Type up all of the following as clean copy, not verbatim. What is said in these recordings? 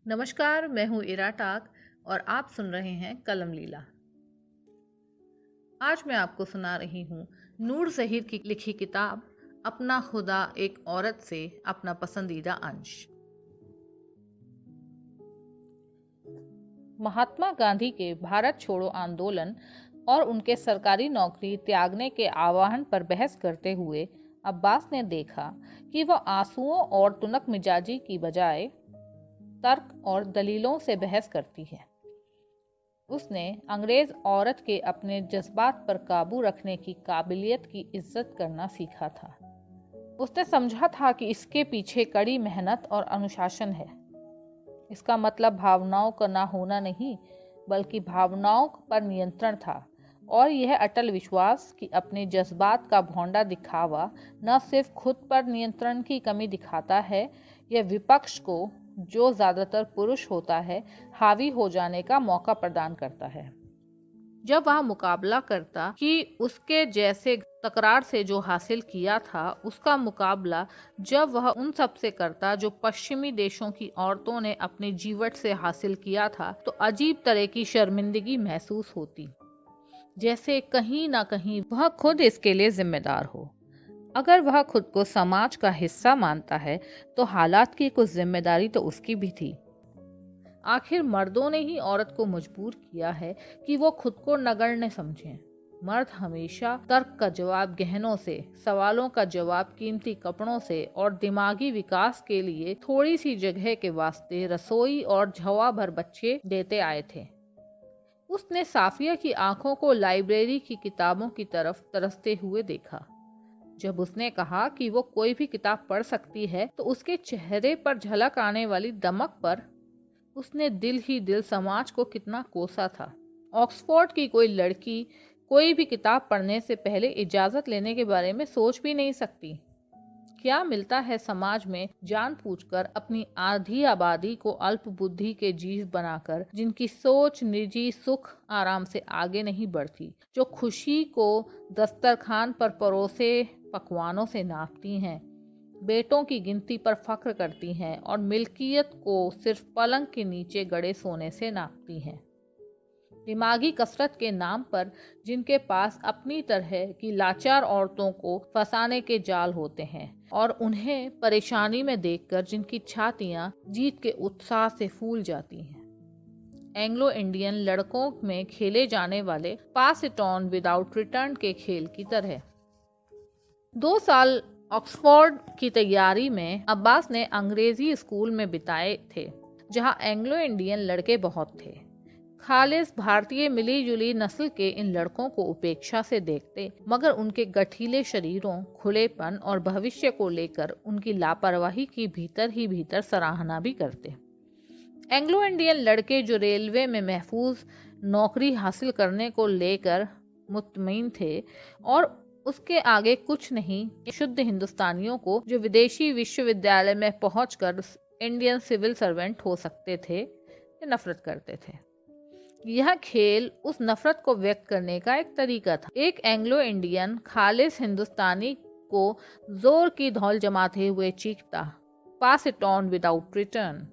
नमस्कार, मैं हूँ इरा टाक और आप सुन रहे हैं कलम लीला। आज मैं आपको सुना रही हूँ नूर ज़हीर की लिखी किताब अपना खुदा एक औरत से अपना पसंदीदा अंश। महात्मा गांधी के भारत छोड़ो आंदोलन और उनके सरकारी नौकरी त्यागने के आह्वान पर बहस करते हुए अब्बास ने देखा कि वह आंसुओं और तुनक मिजाजी की बजाय तर्क और दलीलों से बहस करती है। उसने अंग्रेज औरत के अपने जज्बात पर काबू रखने की काबिलियत की इज्जत करना सीखा था। उसने समझा था कि इसके पीछे कड़ी मेहनत और अनुशासन है। इसका मतलब भावनाओं का ना होना नहीं, बल्कि भावनाओं पर नियंत्रण था, और यह अटल विश्वास कि अपने जज्बात का भौंडा दिखावा न सिर्फ खुद पर नियंत्रण की कमी दिखाता है, यह विपक्ष को, जो ज्यादातर पुरुष होता है, हावी हो जाने का मौका प्रदान करता है। जब वह मुकाबला करता कि उसके जैसे तकरार से जो हासिल किया था, उसका मुकाबला जब वह उन सब से करता जो पश्चिमी देशों की औरतों ने अपने जीवट से हासिल किया था, तो अजीब तरह की शर्मिंदगी महसूस होती, जैसे कहीं ना कहीं वह खुद इसके लिए जिम्मेदार हो। अगर वह खुद को समाज का हिस्सा मानता है, तो हालात की कुछ जिम्मेदारी तो उसकी भी थी। आखिर मर्दों ने ही औरत को मजबूर किया है कि वो खुद को नगण्य समझें। मर्द हमेशा तर्क का जवाब गहनों से, सवालों का जवाब कीमती कपड़ों से और दिमागी विकास के लिए थोड़ी सी जगह के वास्ते रसोई और झवा भर बच्चे देते आए थे। उसने साफिया की आंखों को लाइब्रेरी की किताबों की तरफ तरसते हुए देखा। जब उसने कहा कि वो कोई भी किताब पढ़ सकती है, तो उसके चेहरे पर झलक आने वाली दमक पर उसने दिल ही दिल समाज को कितना कोसा था। ऑक्सफोर्ड की कोई लड़की कोई भी किताब पढ़ने से पहले इजाजत लेने के बारे में सोच भी नहीं सकती। क्या मिलता है समाज में जानबूझकर अपनी आधी आबादी को अल्प बुद्धि के जीव बनाकर, जिनकी सोच निजी सुख आराम से आगे नहीं बढ़ती, जो खुशी को दस्तरखान पर परोसे पकवानों से नापती हैं, बेटों की गिनती पर फख्र करती हैं और मिल्कियत को सिर्फ पलंग के नीचे गड़े सोने से नापती हैं। दिमागी कसरत के नाम पर जिनके पास अपनी तरह की लाचार औरतों को फंसाने के जाल होते हैं, और उन्हें परेशानी में देखकर जिनकी छातियां जीत के उत्साह से फूल जाती हैं। एंग्लो इंडियन लड़कों में खेले जाने वाले पास इट ऑन विदाउट रिटर्न के खेल की तरह। 2 साल ऑक्सफोर्ड की तैयारी में अब्बास ने अंग्रेजी स्कूल में बिताए थे, जहां एंग्लो इंडियन लड़के बहुत थे। खालिस भारतीय मिली जुली नस्ल के इन लड़कों को उपेक्षा से देखते, मगर उनके गठीले शरीरों, खुलेपन और भविष्य को लेकर उनकी लापरवाही की भीतर ही भीतर सराहना भी करते। एंग्लो इंडियन लड़के जो रेलवे में महफूज नौकरी हासिल करने को लेकर मुतमईन थे, और उसके आगे कुछ नहीं, शुद्ध हिंदुस्तानियों को जो विदेशी विश्वविद्यालय में पहुंचकर इंडियन सिविल सर्वेंट हो सकते थे, नफरत करते थे। यह खेल उस नफरत को व्यक्त करने का एक तरीका था। एक एंग्लो इंडियन खालिस हिंदुस्तानी को जोर की धौल जमाते हुए चीखता, पास इट ऑन विदाउट रिटर्न।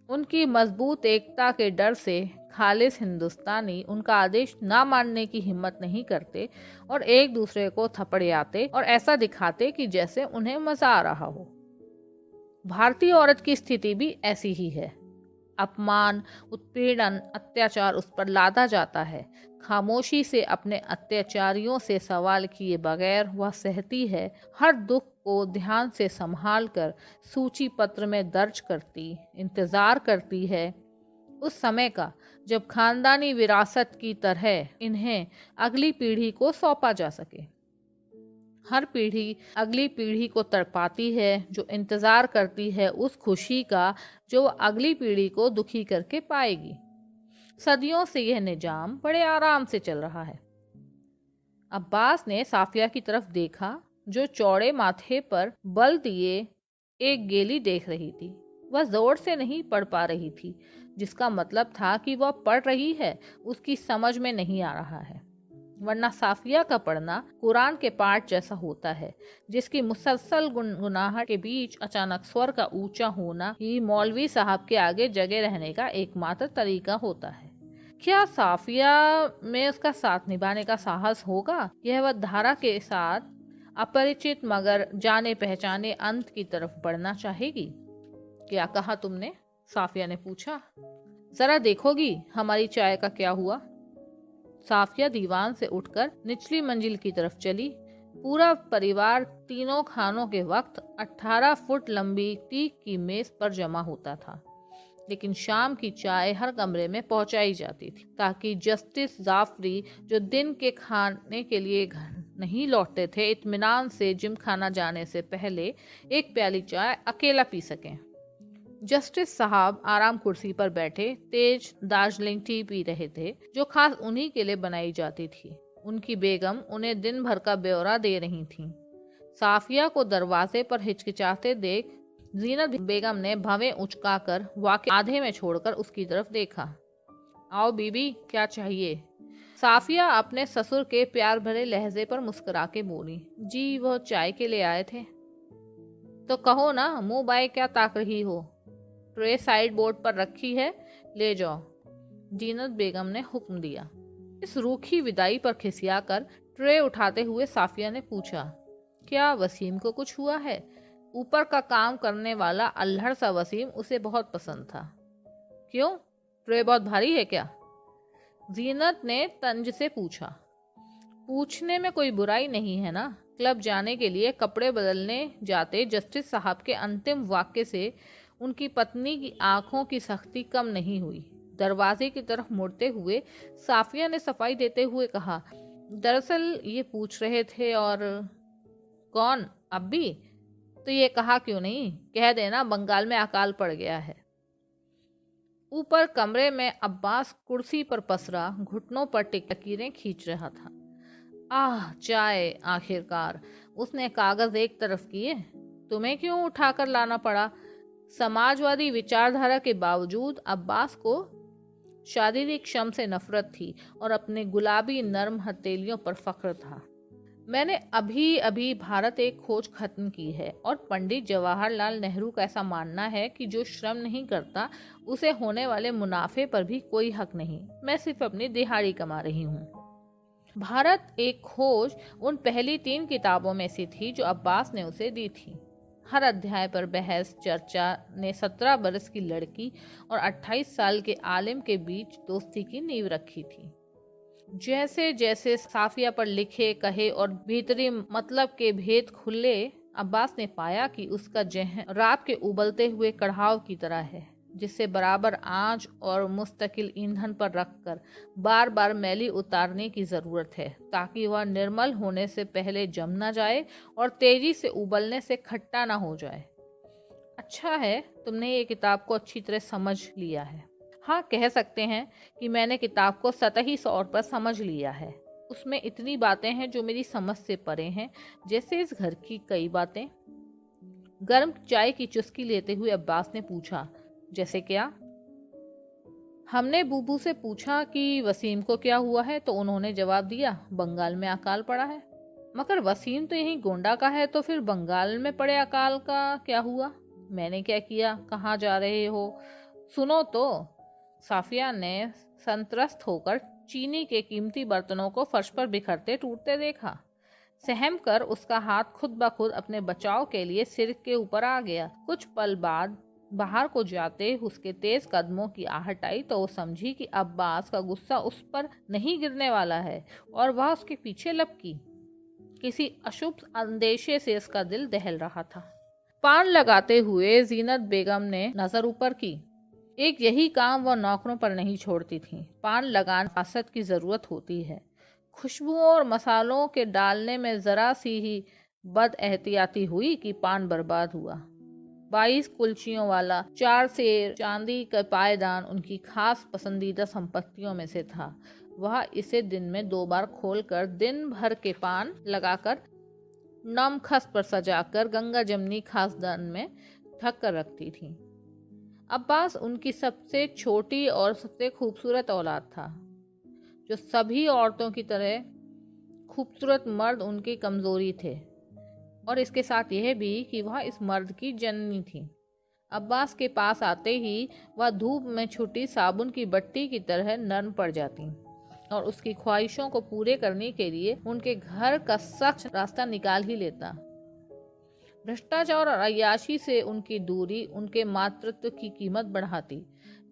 उनकी मजबूत एकता के डर से खालिस हिंदुस्तानी उनका आदेश ना मानने की हिम्मत नहीं करते और एक दूसरे को थपड़ियाते और ऐसा दिखाते कि जैसे उन्हें मजा आ रहा हो। भारतीय औरत की स्थिति भी ऐसी ही है। अपमान, उत्पीड़न, अत्याचार उस पर लादा जाता है। खामोशी से अपने अत्याचारियों से सवाल किए बगैर वह सहती है, हर दुख को ध्यान से संभाल कर सूची पत्र में दर्ज करती, इंतजार करती है उस समय का जब खानदानी विरासत की तरह इन्हें अगली पीढ़ी को सौंपा जा सके। हर पीढ़ी अगली पीढ़ी को तड़पाती है, जो इंतजार करती है उस खुशी का जो अगली पीढ़ी को दुखी करके पाएगी। सदियों से यह निजाम बड़े आराम से चल रहा है। अब्बास ने साफिया की तरफ देखा, जो चौड़े माथे पर बल दिए एक गेली देख रही थी। वह जोर से नहीं पढ़ पा रही थी, जिसका मतलब था कि वह पढ़ रही है, उसकी समझ में नहीं आ रहा है। वरना साफिया का पढ़ना कुरान के पाठ जैसा होता है, जिसकी मुसलसल गुनगुनाहट के बीच अचानक स्वर का ऊंचा होना ही मौलवी साहब के आगे जगे रहने का एकमात्र तरीका होता है। क्या साफिया में उसका साथ निभाने का साहस होगा? यह वह धारा के साथ अपरिचित मगर जाने पहचाने अंत की तरफ बढ़ना चाहेगी। क्या कहा तुमने? साफिया ने पूछा। जरा देखोगी हमारी चाय का क्या हुआ? साफिया दीवान से उठकर निचली मंजिल की तरफ चली। पूरा परिवार तीनों खानों के वक्त 18 फुट लंबी टीक की मेज पर जमा होता था, लेकिन शाम की चाय हर कमरे में पहुंचाई जाती थी ताकि जस्टिस जाफरी, जो दिन के खाने के लिए घर नहीं लौटते थे, इत्मीनान से जिम खाना जाने से पहले एक प्याली चाय अकेला पी सकें। जस्टिस साहब आराम कुर्सी पर बैठे तेज दार्जिलिंग टी पी रहे थे, जो खास उन्हीं के लिए बनाई जाती थी। उनकी बेगम उन्हें दिन भर का ब्यौरा दे रही थीं। साफिया को दरवाजे पर हिचकिचाते देख जीनत बेगम ने भवें उचकाकर वाक़या आधे में छोड़कर उसकी तरफ देखा। आओ बीबी, क्या चाहिए? साफिया अपने ससुर के प्यार भरे लहजे पर मुस्कुरा के बोली, जी वो चाय के लिए आए थे। तो कहो ना, मुंह बाय क्या ताक रही हो? ट्रे साइड बोर्ड पर रखी है, ले जाओ, जीनत बेगम ने हुक्म दिया। इस रूखी विदाई पर खिसियाकर ट्रे उठाते हुए साफिया ने पूछा, क्या वसीम को कुछ हुआ है? ऊपर का काम करने वाला अल्हड़ सा वसीम उसे बहुत पसंद था। क्यों, ट्रे बहुत भारी है क्या? जीनत ने तंज से पूछा। पूछने में कोई बुराई नहीं है ना। क्लब जाने के लिए कपड़े बदलने जाते जस्टिस साहब के अंतिम वाक्य से उनकी पत्नी की आंखों की सख्ती कम नहीं हुई। दरवाजे की तरफ मुड़ते हुए साफिया ने सफाई देते हुए कहा, दरअसल ये पूछ रहे थे। और कौन? अब्बी? तो ये कहा क्यों नहीं? कह देना बंगाल में अकाल पड़ गया है। ऊपर कमरे में अब्बास कुर्सी पर पसरा घुटनों पर लकीरें खींच रहा था। आह, चाय आखिरकार। उसने कागज एक तरफ किए। तुम्हें क्यों उठाकर लाना पड़ा? समाजवादी विचारधारा के बावजूद अब्बास को शारीरिक श्रम से नफरत थी और अपने गुलाबी नर्म हथेलियों पर फख्र था। मैंने अभी अभी भारत एक खोज खत्म की है और पंडित जवाहरलाल नेहरू का ऐसा मानना है कि जो श्रम नहीं करता उसे होने वाले मुनाफे पर भी कोई हक नहीं। मैं सिर्फ अपनी दिहाड़ी कमा रही हूँ। भारत एक खोज उन पहली 3 किताबों में से थी जो अब्बास ने उसे दी थी। हर अध्याय पर बहस चर्चा ने 17 बरस की लड़की और 28 साल के आलिम के बीच दोस्ती की नींव रखी थी। जैसे जैसे साफिया पर लिखे कहे और भीतरी मतलब के भेद खुले, अब्बास ने पाया कि उसका जहन रात के उबलते हुए कढ़ाव की तरह है, जिसे बराबर आंच और मुस्तकिल ईंधन पर रखकर बार बार मैली उतारने की जरूरत है ताकि वह निर्मल होने से पहले जम न जाए और तेजी से उबलने से खट्टा न हो जाए। अच्छा है तुमने ये किताब को अच्छी तरह समझ लिया है। हाँ, कह सकते हैं कि मैंने किताब को सतही तौर पर समझ लिया है। उसमें इतनी बातें हैं जो मेरी समझ से परे हैं, जैसे इस घर की कई बातें। गर्म चाय की चुस्की लेते हुए अब्बास ने पूछा, जैसे क्या? हमने बूबू से पूछा कि वसीम को क्या हुआ है, तो उन्होंने जवाब दिया, बंगाल में अकाल पड़ा है। मगर वसीम तो यहीं गोंडा का है, तो फिर बंगाल में पड़े अकाल का क्या हुआ? मैंने क्या किया? कहाँ जा रहे हो? सुनो तो। साफिया ने संत्रस्त होकर चीनी के कीमती बर्तनों को फर्श पर बिखरते टूटते देखा। सहम कर उसका हाथ खुद ब खुद अपने बचाव के लिए सिर के ऊपर आ गया। कुछ पल बाद बाहर को जाते उसके तेज कदमों की आहट आई तो वो समझी कि अब्बास का गुस्सा उस पर नहीं गिरने वाला है और वह उसके पीछे लपकी। किसी अशुभ अंदेशे से उसका दिल दहल रहा था। पान लगाते हुए जीनत बेगम ने नजर ऊपर की। एक यही काम वह नौकरों पर नहीं छोड़ती थी। पान लगाने फासत की जरूरत होती है। खुशबुओं और मसालों के डालने में जरा सी ही बद एहतियाती हुई कि पान बर्बाद हुआ। 22 कुल्चियों वाला 4 सेर चांदी का पायदान उनकी खास पसंदीदा संपत्तियों में से था। वह इसे दिन में 2 बार खोलकर दिन भर के पान लगाकर नम खस पर सजाकर गंगा जमनी खासदान में ढक कर रखती थी। अब्बास उनकी सबसे छोटी और सबसे खूबसूरत औलाद था, जो सभी औरतों की तरह खूबसूरत मर्द उनकी कमजोरी थे, और इसके साथ यह भी कि वह इस मर्द की जननी थी। अब्बास के पास आते ही वह धूप में छुटी साबुन की बट्टी की तरह नरम पड़ जाती और उसकी ख्वाहिशों को पूरे करने के लिए उनके घर का सख्त रास्ता निकाल ही लेता। भ्रष्टाचार और अय्याशी से उनकी दूरी उनके मातृत्व की कीमत बढ़ाती।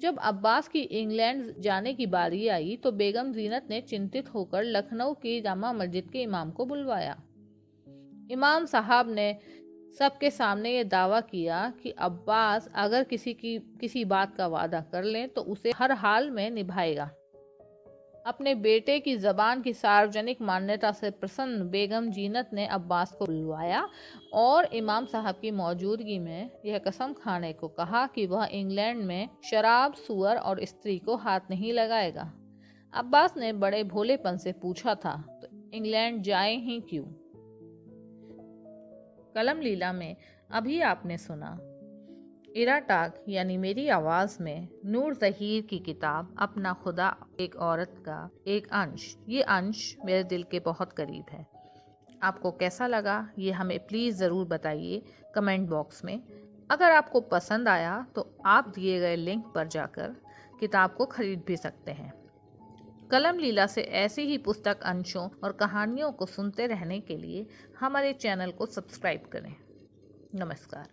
जब अब्बास की इंग्लैंड जाने की बारी आई तो बेगम जीनत ने चिंतित होकर लखनऊ की जामा मस्जिद के इमाम को बुलवाया। इमाम साहब ने सबके सामने ये दावा किया कि अब्बास अगर किसी बात का वादा कर लें तो उसे हर हाल में निभाएगा। अपने बेटे की जबान की सार्वजनिक मान्यता से प्रसन्न बेगम जीनत ने अब्बास को बुलवाया और इमाम साहब की मौजूदगी में यह कसम खाने को कहा कि वह इंग्लैंड में शराब, सुअर और स्त्री को हाथ नहीं लगाएगा। अब्बास ने बड़े भोलेपन से पूछा था, तो इंग्लैंड जाए ही क्यों? कलम लीला में अभी आपने सुना इराटाक यानी मेरी आवाज में नूर ज़हीर की किताब अपना खुदा एक औरत का एक अंश। ये अंश मेरे दिल के बहुत करीब है। आपको कैसा लगा ये हमें प्लीज़ ज़रूर बताइए कमेंट बॉक्स में। अगर आपको पसंद आया तो आप दिए गए लिंक पर जाकर किताब को खरीद भी सकते हैं। कलम लीला से ऐसी ही पुस्तक अंशों और कहानियों को सुनते रहने के लिए हमारे चैनल को सब्सक्राइब करें। नमस्कार।